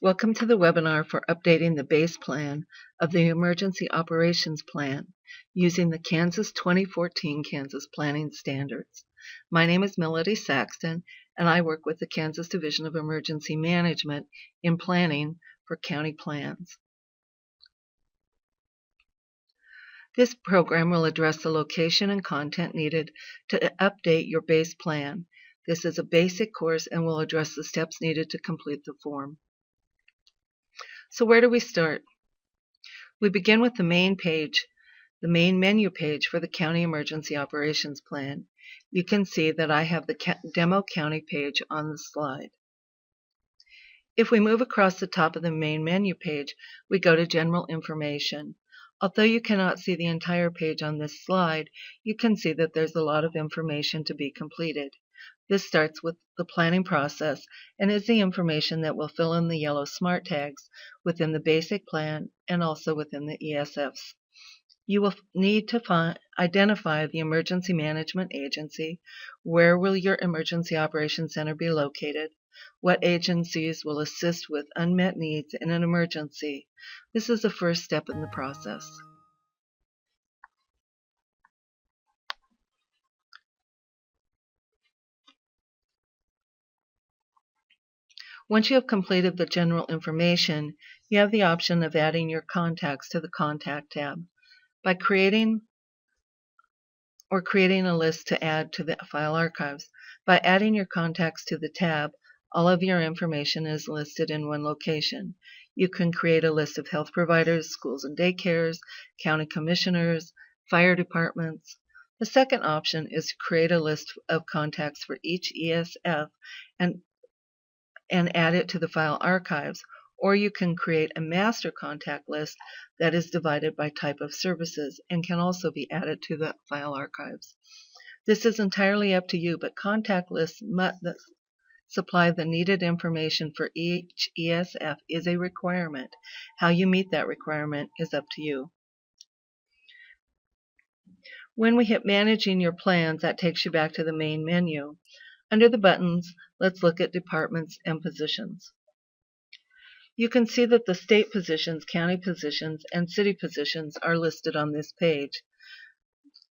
Welcome to the webinar for updating the base plan of the Emergency Operations Plan using the Kansas 2014 Kansas Planning Standards. My name is Melody Saxton, and I work with the Kansas Division of Emergency Management in planning for county plans. This program will address the location and content needed to update your base plan. This is a basic course and will address the steps needed to complete the form. So where do we start? We begin with the main page, the main menu page for the County Emergency Operations Plan. You can see that I have the Demo County page on the slide. If we move across the top of the main menu page, we go to General Information. Although you cannot see the entire page on this slide, you can see that there's a lot of information to be completed. This starts with the planning process and is the information that will fill in the yellow SMART tags within the basic plan and also within the ESFs. You will need to identify the emergency management agency, where will your emergency operations center be located, what agencies will assist with unmet needs in an emergency. This is the first step in the process. Once you have completed the general information, you have the option of adding your contacts to the Contact tab. By creating a list to add to the file archives. By adding your contacts to the tab, all of your information is listed in one location. You can create a list of health providers, schools and daycares, county commissioners, fire departments. The second option is to create a list of contacts for each ESF and add it to the file archives, or you can create a master contact list that is divided by type of services and can also be added to the file archives. This is entirely up to you, but contact lists must supply the needed information for each ESF is a requirement. How you meet that requirement is up to you. When we hit Managing Your Plans, that takes you back to the main menu. Under the buttons, let's look at departments and positions. You can see that the state positions, county positions, and city positions are listed on this page.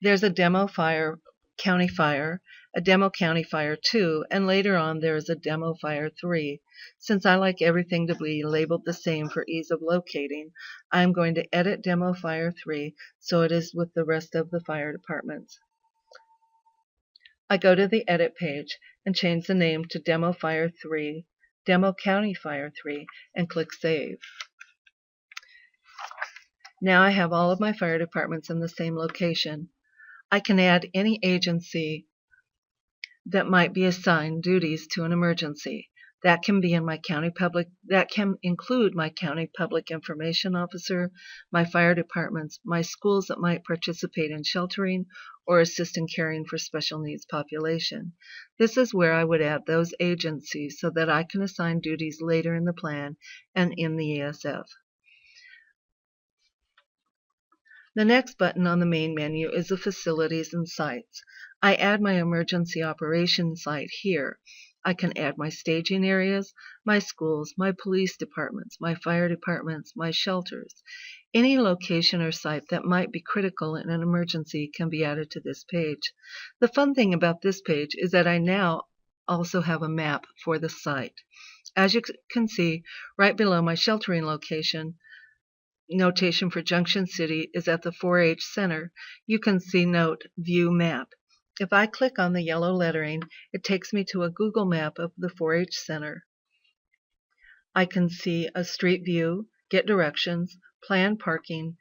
There's a Demo Fire County Fire, a Demo County Fire 2, and later on there is a Demo Fire 3. Since I like everything to be labeled the same for ease of locating, I'm going to edit Demo Fire 3 so it is with the rest of the fire departments. I go to the Edit page and change the name to Demo Fire 3, Demo County Fire 3, and click Save. Now I have all of my fire departments in the same location. I can add any agency that might be assigned duties to an emergency. That can include my county public information officer, my fire departments, my schools that might participate in sheltering or assist in caring for special needs population. This is where I would add those agencies so that I can assign duties later in the plan and in the ESF. The next button on the main menu is the Facilities and Sites. I add my emergency operations site here. I can add my staging areas, my schools, my police departments, my fire departments, my shelters. Any location or site that might be critical in an emergency can be added to this page. The fun thing about this page is that I now also have a map for the site. As you can see, right below my sheltering location, notation for Junction City is at the 4-H Center. You can see note View Map. If I click on the yellow lettering, it takes me to a Google map of the 4-H Center. I can see a street view, get directions, plan parking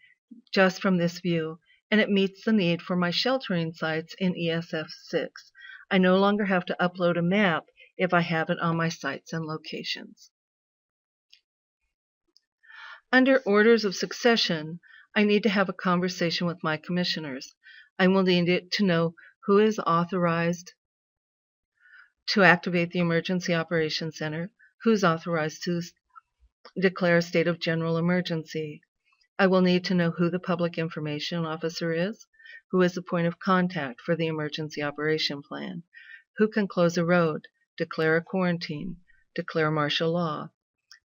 just from this view, and it meets the need for my sheltering sites in ESF 6. I no longer have to upload a map if I have it on my sites and locations. Under Orders of Succession, I need to have a conversation with my commissioners. I will need to know who is authorized to activate the Emergency Operations Center, who's authorized to declare a state of general emergency. I will need to know who the public information officer is, who is the point of contact for the emergency operation plan, who can close a road, declare a quarantine, declare martial law,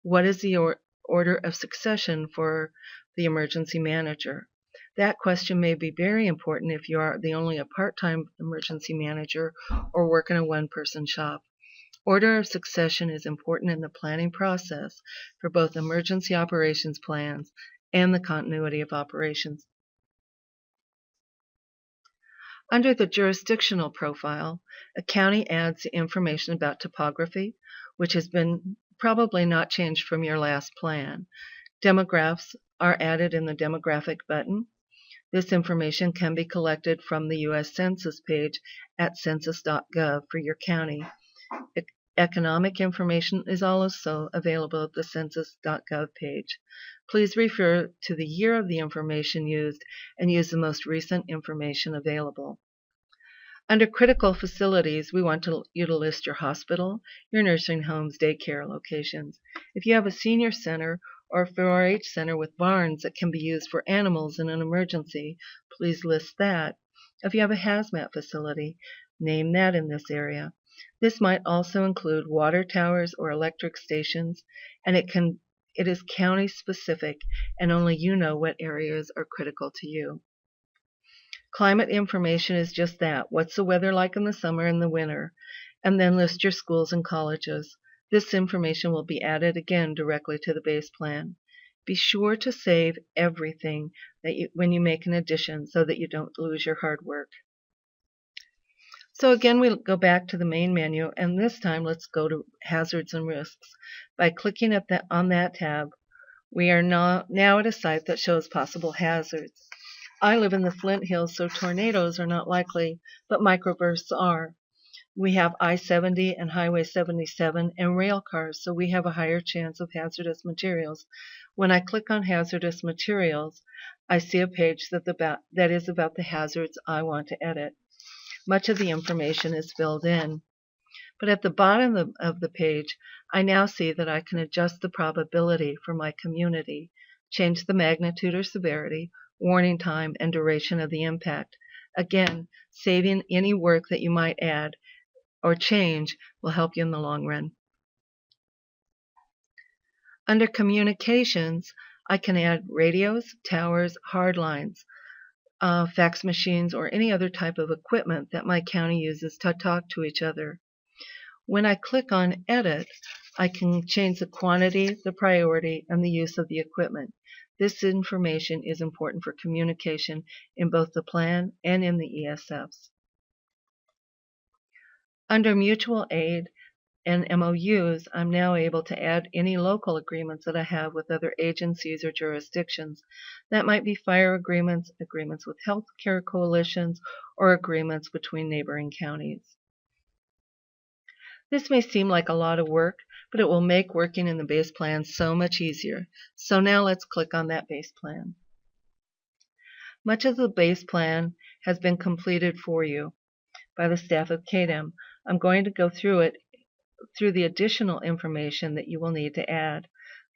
What is the order of succession for the emergency manager? That question may be very important if you are only a part-time emergency manager or work in a one-person shop. Order of succession is important in the planning process for both emergency operations plans and the continuity of operations. Under the jurisdictional profile, a county adds the information about topography, which has been probably not changed from your last plan. Demographics are added in the demographic button. This information can be collected from the U.S. Census page at census.gov for your county. Economic information is also available at the census.gov page. Please refer to the year of the information used and use the most recent information available. Under critical facilities, we want you to list your hospital, your nursing homes, daycare locations. If you have a senior center or a 4-H center with barns that can be used for animals in an emergency, please list that. If you have a hazmat facility, name that in this area. This might also include water towers or electric stations, and it is county specific, and only you know what areas are critical to you. Climate information is just that. What's the weather like in the summer and the winter? And then list your schools and colleges. This information will be added again directly to the base plan. Be sure to save everything when you make an addition so that you don't lose your hard work. So again, we'll go back to the main menu, and this time let's go to hazards and risks. By clicking on that tab, we are now at a site that shows possible hazards. I live in the Flint Hills, so tornadoes are not likely, but microbursts are. We have I-70 and Highway 77 and rail cars, so we have a higher chance of hazardous materials. When I click on hazardous materials, I see a page that is about the hazards I want to edit. Much of the information is filled in. But at the bottom of the page, I now see that I can adjust the probability for my community, change the magnitude or severity, warning time, and duration of the impact. Again, saving any work that you might add or change will help you in the long run. Under communications, I can add radios, towers, hard lines, fax machines, or any other type of equipment that my county uses to talk to each other. When I click on Edit, I can change the quantity, the priority, and the use of the equipment. This information is important for communication in both the plan and in the ESFs. Under mutual aid and MOUs, I'm now able to add any local agreements that I have with other agencies or jurisdictions. That might be fire agreements, agreements with healthcare coalitions, or agreements between neighboring counties. This may seem like a lot of work, but it will make working in the base plan so much easier. So now let's click on that base plan. Much of the base plan has been completed for you by the staff of CADEM. I'm going to go through the additional information that you will need to add.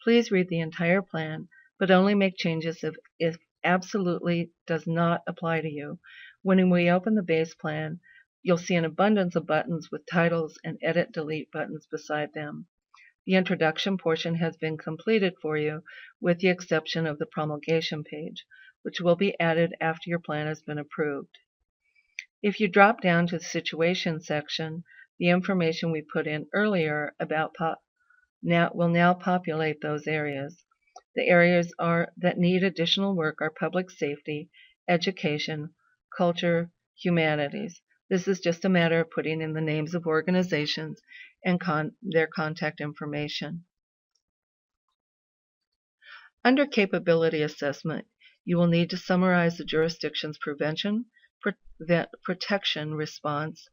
Please read the entire plan, but only make changes if absolutely does not apply to you. When we open the base plan, you'll see an abundance of buttons with titles and edit delete buttons beside them. The introduction portion has been completed for you with the exception of the promulgation page, which will be added after your plan has been approved. If you drop down to the situation section, the information we put in earlier about will now populate those areas. The areas that need additional work are public safety, education, culture, humanities. This is just a matter of putting in the names of organizations and their contact information. Under capability assessment, you will need to summarize the jurisdiction's prevention, protection response,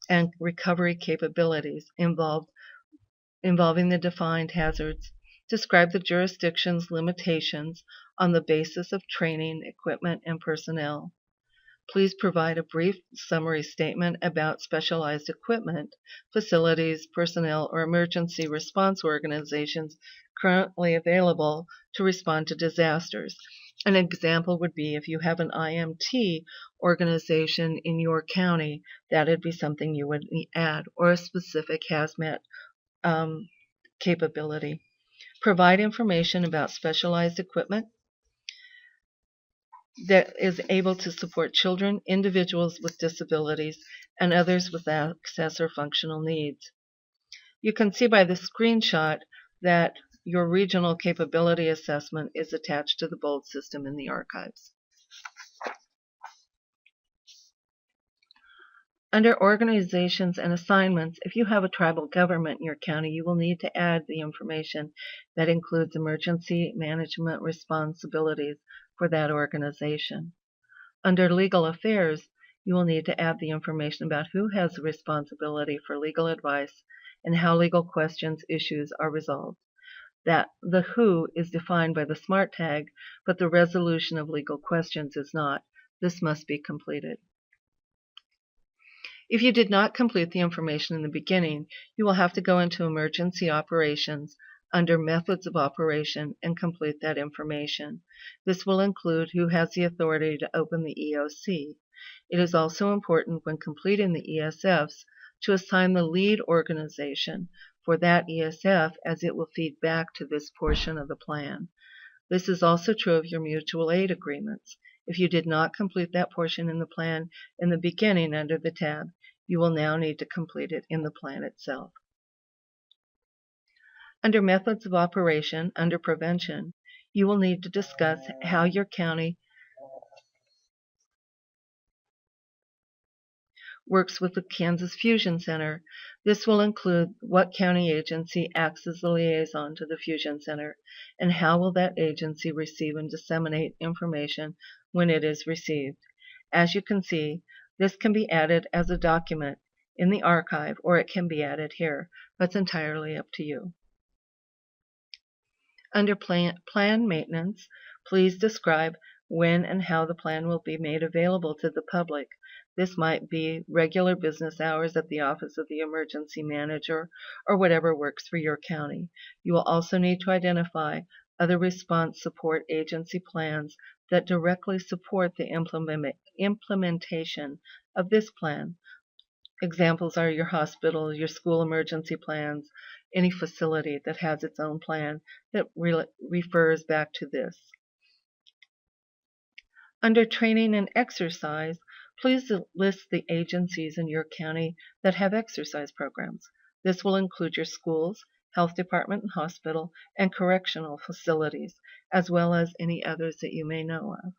and recovery capabilities involving the defined hazards. Describe the jurisdiction's limitations on the basis of training, equipment, and personnel. Please provide a brief summary statement about specialized equipment, facilities, personnel, or emergency response organizations currently available to respond to disasters. An example would be if you have an IMT organization in your county, that would be something you would add, or a specific hazmat capability. Provide information about specialized equipment that is able to support children, individuals with disabilities, and others with access or functional needs. You can see by the screenshot that your regional capability assessment is attached to the BOLD system in the archives. Under organizations and assignments, if you have a tribal government in your county, you will need to add the information that includes emergency management responsibilities for that organization. Under legal affairs, you will need to add the information about who has the responsibility for legal advice and how legal questions issues are resolved. That the who is defined by the SMART tag, but the resolution of legal questions is not. This must be completed. If you did not complete the information in the beginning, you will have to go into Emergency Operations under Methods of Operation and complete that information. This will include who has the authority to open the EOC. It is also important when completing the ESFs to assign the lead organization for that ESF, as it will feed back to this portion of the plan. This is also true of your mutual aid agreements. If you did not complete that portion in the plan in the beginning under the tab, you will now need to complete it in the plan itself. Under Methods of Operation, under Prevention, you will need to discuss how your county works with the Kansas Fusion Center. This will include what county agency acts as the liaison to the Fusion Center, and how will that agency receive and disseminate information when it is received. As you can see, this can be added as a document in the archive, or it can be added here. That's entirely up to you. Under Plan Maintenance, please describe when and how the plan will be made available to the public. This might be regular business hours at the Office of the Emergency Manager, or whatever works for your county. You will also need to identify other response support agency plans that directly support the implementation of this plan. Examples are your hospital, your school emergency plans, any facility that has its own plan that refers back to this. Under Training and Exercise, please list the agencies in your county that have exercise programs. This will include your schools, health department and hospital, and correctional facilities, as well as any others that you may know of.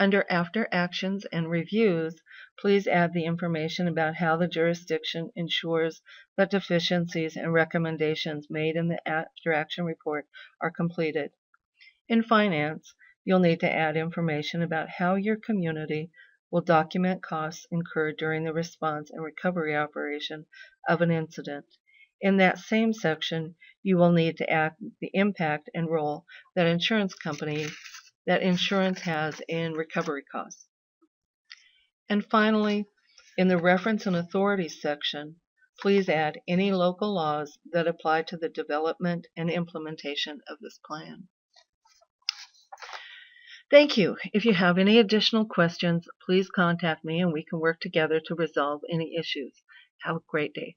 Under After Actions and Reviews, please add the information about how the jurisdiction ensures that deficiencies and recommendations made in the After Action Report are completed. In Finance, you'll need to add information about how your community will document costs incurred during the response and recovery operation of an incident. In that same section, you will need to add the impact and role that insurance has in recovery costs. And finally, in the Reference and Authorities section, please add any local laws that apply to the development and implementation of this plan. Thank you. If you have any additional questions, please contact me and we can work together to resolve any issues. Have a great day.